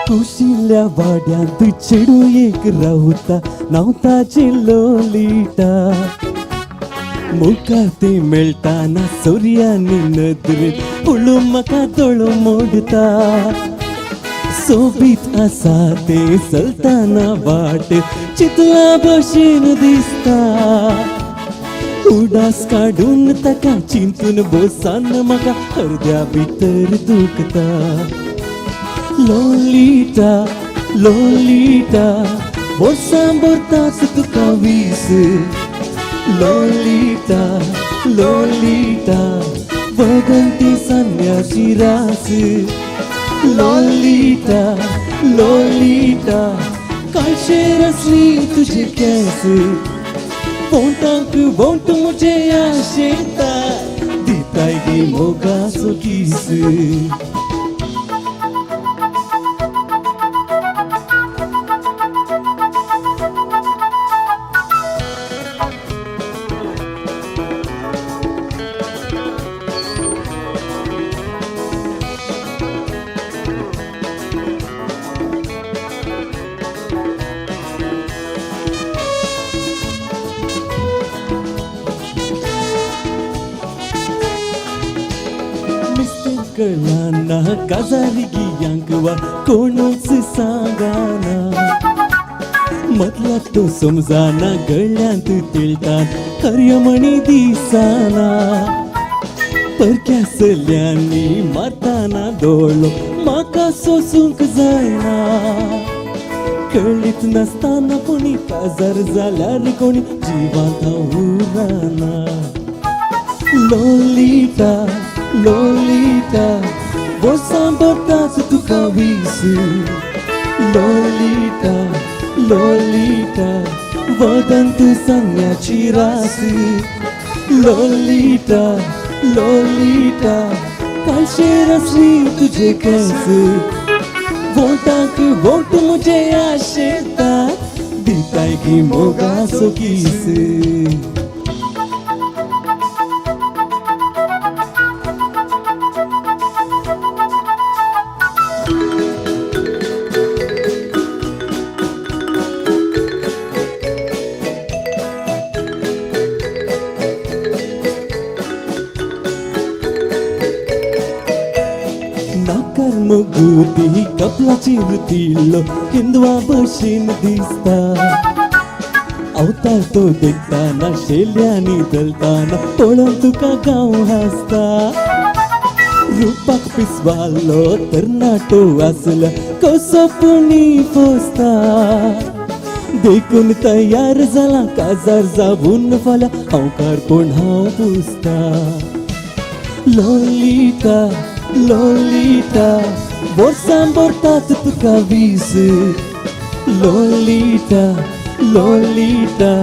कुशिल्या वाड्यांत चेडू एक रावता नावताची लोलिटा मुखार ते मेळटाना सोर्यानी नदरेत उळू म्हाका दोळो मोडता सोबीत आसा ते चलताना वाट चितला भशेन दिसता उडास काडून ताका चिंतून बोसान म्हाका हृदया भितर दुखता लोलिटा लोलिटा वर्सां भरताच तुका वीस लोलिटा लोलिटा वगंती सान्याची रास लोलिटा लोलिटा काळशेर असली तुझे केस बोंटाक बोंट मुझे आशेता दिताय गे मोगाचो किस कळाना काजारिगियांक वा कोणूच सांगाना मधला तो समजाना गळ्यांत तिळटान खर्यमणी दिसाना परक्यासल्यांनी मारताना दोळो म्हाका सोसूंक जायना कळीत नसताना कोणी काजार जाल्यार कोणी जिवांत उरना लोलिटा लोलिटा वर्सां भरताच तुका वीस लोलिटा लोलिटा वदंत सान्याची रास लोलिटा लोलिटा काळशेर असली तुझे केस वोटाक वोट मुझे आशेता दिताय गी मोगाचो किस नाकार मुगुती कपलाची रुतिल्लो हिंदवा भशेन दिसता अवतार तो देखताना शेल्यांनी दलताना पळोवन तुका गांव हासता रूपाक पिसवालो तरणाटो आसला कसो पुणी पोसता देखून तयार जाला काजार जावून फाल्या हांव कारकोण हांव पुसता लोलिटा लोलिटा वर्सां भरतात तुका वीस लोलिटा लोलिटा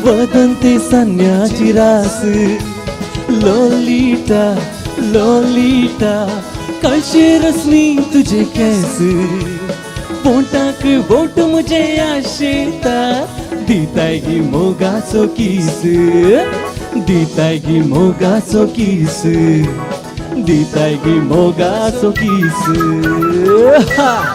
वदंते सान्याची रास लोलिटा लोलिटा काळशेर असली तुझे केस बोंटाक बोट मुझे आशेता दिताय गी मोगाचो किस दिताय गी मोगाचो किस दिताय गी मोगाचो किस